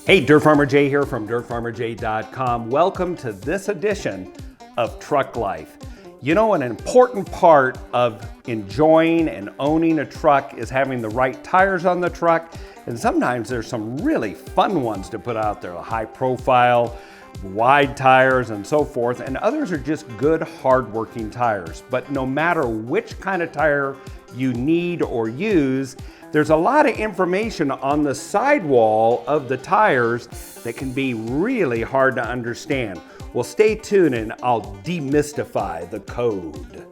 Hey, Dirt Farmer Jay here from dirtfarmerjay.com. Welcome to this edition of Truck Life. You know, an important part of enjoying and owning a truck is having the right tires on the truck. And sometimes there's some really fun ones to put out there, high profile, wide tires and so forth. And others are just good, hard-working tires. But no matter which kind of tire you need or use, there's a lot of information on the sidewall of the tires that can be really hard to understand. Well, stay tuned and I'll demystify the code.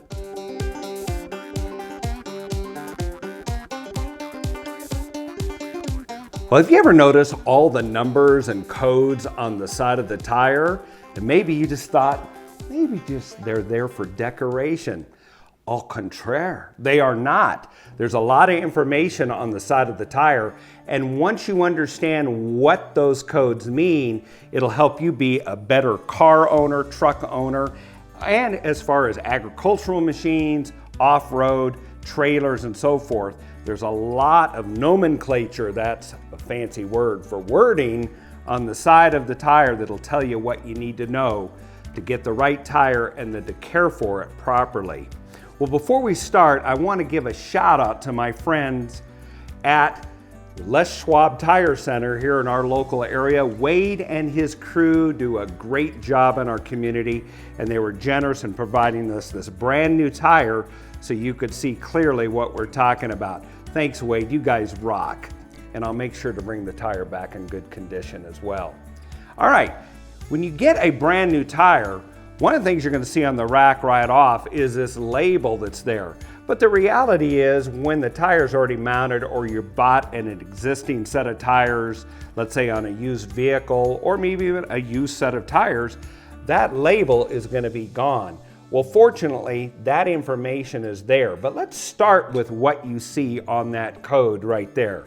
Well, have you ever noticed all the numbers and codes on the side of the tire? And maybe you just thought, they're there for decoration. Au contraire, they are not. There's a lot of information on the side of the tire, and once you understand what those codes mean, it'll help you be a better car owner, truck owner, and as far as agricultural machines, off-road, trailers, and so forth. There's a lot of nomenclature, that's a fancy word for wording, on the side of the tire that'll tell you what you need to know to get the right tire and then to care for it properly. Well, before we start, I want to give a shout out to my friends at Les Schwab Tire Center here in our local area. Wade and his crew do a great job in our community, and they were generous in providing us this brand new tire so you could see clearly what we're talking about. Thanks, Wade, you guys rock. And I'll make sure to bring the tire back in good condition as well. All right, when you get a brand new tire, one of the things you're going to see on the rack right off is this label that's there. But the reality is when the tire's already mounted or you bought an existing set of tires, let's say on a used vehicle or maybe even a used set of tires, that label is going to be gone. Well, fortunately, that information is there. But let's start with what you see on that code right there.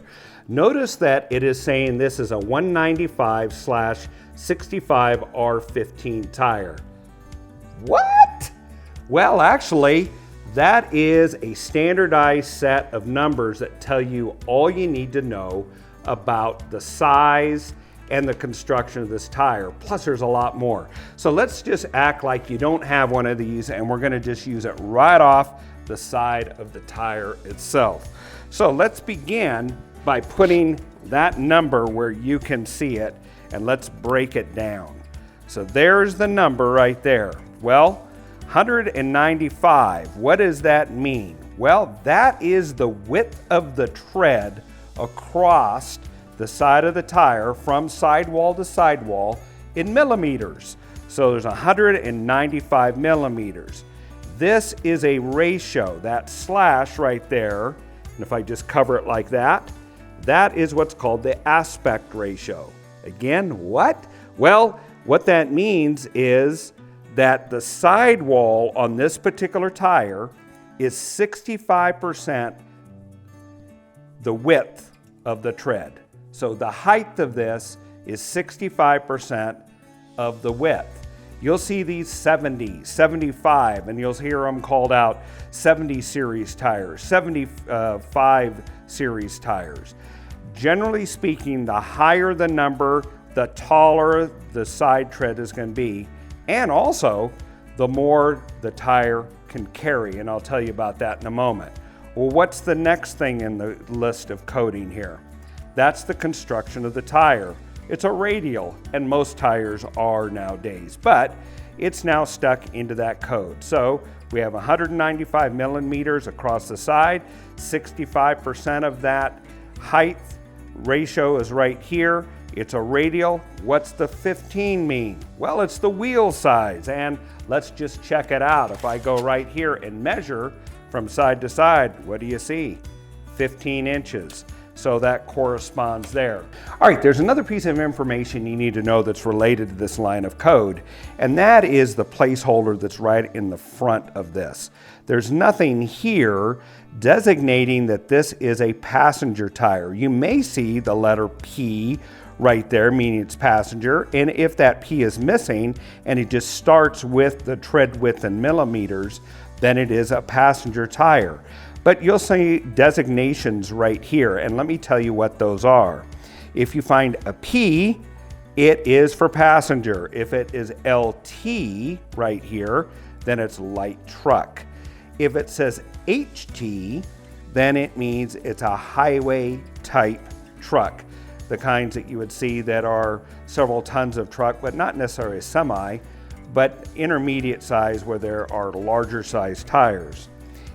Notice that it is saying this is a 195/65R15 tire. What? Well, actually, that is a standardized set of numbers that tell you all you need to know about the size and the construction of this tire. Plus, there's a lot more. So let's just act like you don't have one of these, and we're gonna just use it right off the side of the tire itself. So let's begin by putting that number where you can see it, and let's break it down. So there's the number right there. Well, 195, what does that mean? Well, that is the width of the tread across the side of the tire from sidewall to sidewall in millimeters. So there's 195 millimeters. This is a ratio, that slash right there, and if I just cover it like that, that is what's called the aspect ratio. Again, what? Well, what that means is that the sidewall on this particular tire is 65% the width of the tread. So the height of this is 65% of the width. You'll see these 70, 75, and you'll hear them called out 70 series tires, 75 series tires. Generally speaking, the higher the number, the taller the side tread is going to be, and also the more the tire can carry, and I'll tell you about that in a moment. Well, what's the next thing in the list of coding here? That's the construction of the tire. It's a radial, and most tires are nowadays, but it's now stuck into that code. So we have 195 millimeters across the side, 65% of that height ratio is right here. It's a radial. What's the 15 mean? Well, it's the wheel size, and let's just check it out. If I go right here and measure from side to side, what do you see? 15 inches. So that corresponds there. All right, there's another piece of information you need to know that's related to this line of code, and that is the placeholder that's right in the front of this. There's nothing here designating that this is a passenger tire. You may see the letter P right there, meaning it's passenger, and if that P is missing and it just starts with the tread width in millimeters, then it is a passenger tire. But you'll see designations right here, and let me tell you what those are. If you find a P, it is for passenger. If it is LT right here, then it's light truck. If it says HT, then it means it's a highway type truck. The kinds that you would see that are several tons of truck, but not necessarily a semi, but intermediate size where there are larger size tires.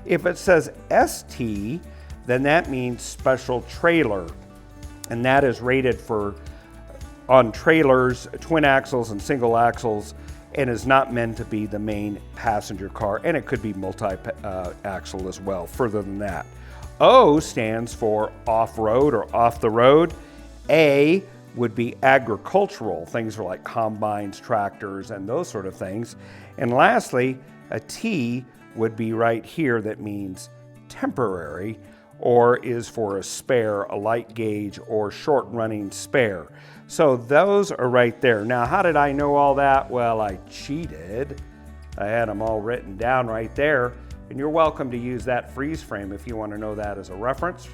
If it says ST, then that means special trailer, and that is rated for on trailers, twin axles and single axles, and is not meant to be the main passenger car, and it could be multi-axle as well, further than that. O stands for off-road or off the road. A would be agricultural, things are like combines, tractors, and those sort of things. And lastly, a T would be right here that means temporary, or is for a spare, a light gauge, or short running spare. So those are right there. Now, how did I know all that? Well, I cheated. I had them all written down right there, and you're welcome to use that freeze frame if you want to know that as a reference.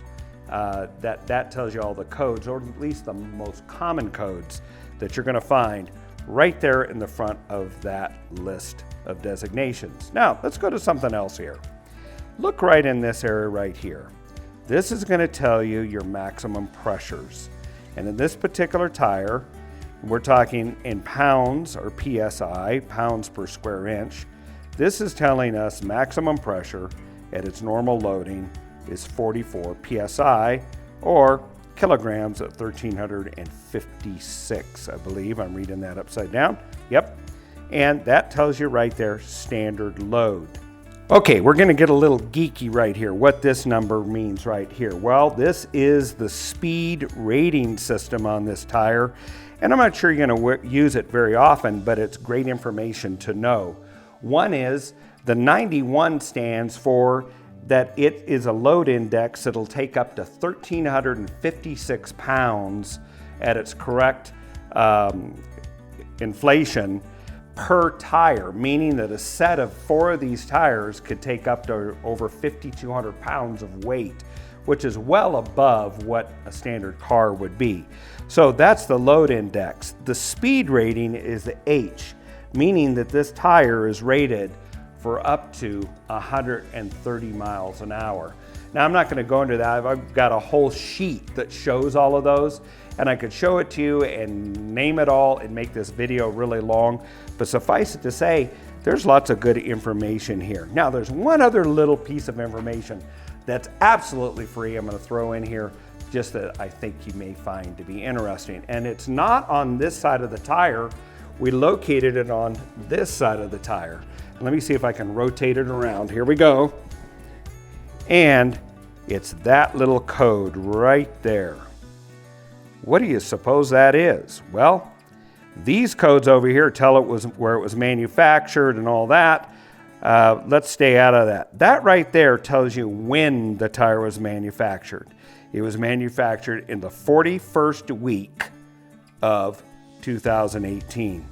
That tells you all the codes, or at least the most common codes that you're going to find right there in the front of that list of designations. Now, let's go to something else here. Look right in this area right here. This is going to tell you your maximum pressures. And in this particular tire, we're talking in pounds or PSI, pounds per square inch. This is telling us maximum pressure at its normal loading is 44 PSI, or kilograms at 1,356, I believe. I'm reading that upside down. Yep. And that tells you right there, standard load. Okay, we're going to get a little geeky right here. What this number means right here. Well, this is the speed rating system on this tire, and I'm not sure you're going to use it very often, but it's great information to know. One is the 91 stands for that it is a load index that'll take up to 1,356 pounds at its correct inflation per tire, meaning that a set of 4 of these tires could take up to over 5,200 pounds of weight, which is well above what a standard car would be. So that's the load index. The speed rating is the H, meaning that this tire is rated for up to 130 miles an hour. Now, I'm not going to go into that. I've got a whole sheet that shows all of those, and I could show it to you and name it all and make this video really long, but suffice it to say, there's lots of good information here. Now, there's one other little piece of information that's absolutely free I'm going to throw in here, just that I think you may find to be interesting, and it's not on this side of the tire. We located it on this side of the tire. Let me see if I can rotate it around. Here we go. And it's that little code right there. What do you suppose that is? Well, these codes over here tell it was where it was manufactured and all that. Let's stay out of that. That right there tells you when the tire was manufactured. It was manufactured in the 41st week of 2018.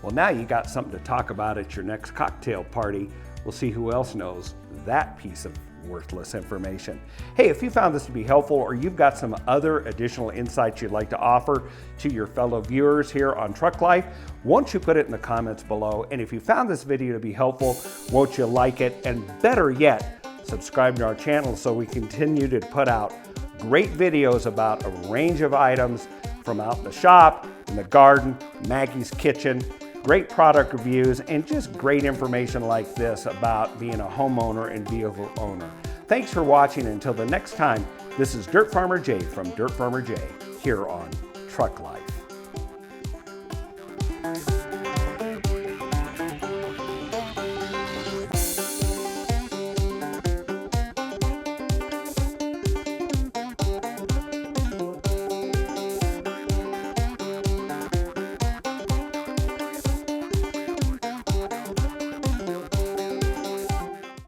Well, now you got something to talk about at your next cocktail party. We'll see who else knows that piece of worthless information. Hey, if you found this to be helpful, or you've got some other additional insights you'd like to offer to your fellow viewers here on Truck Life, won't you put it in the comments below? And if you found this video to be helpful, won't you like it? And better yet, subscribe to our channel so we continue to put out great videos about a range of items from out in the shop, in the garden, Maggie's kitchen, great product reviews, and just great information like this about being a homeowner and vehicle owner. Thanks for watching. Until the next time, this is Dirt Farmer Jay from Dirt Farmer Jay here on Truck Life.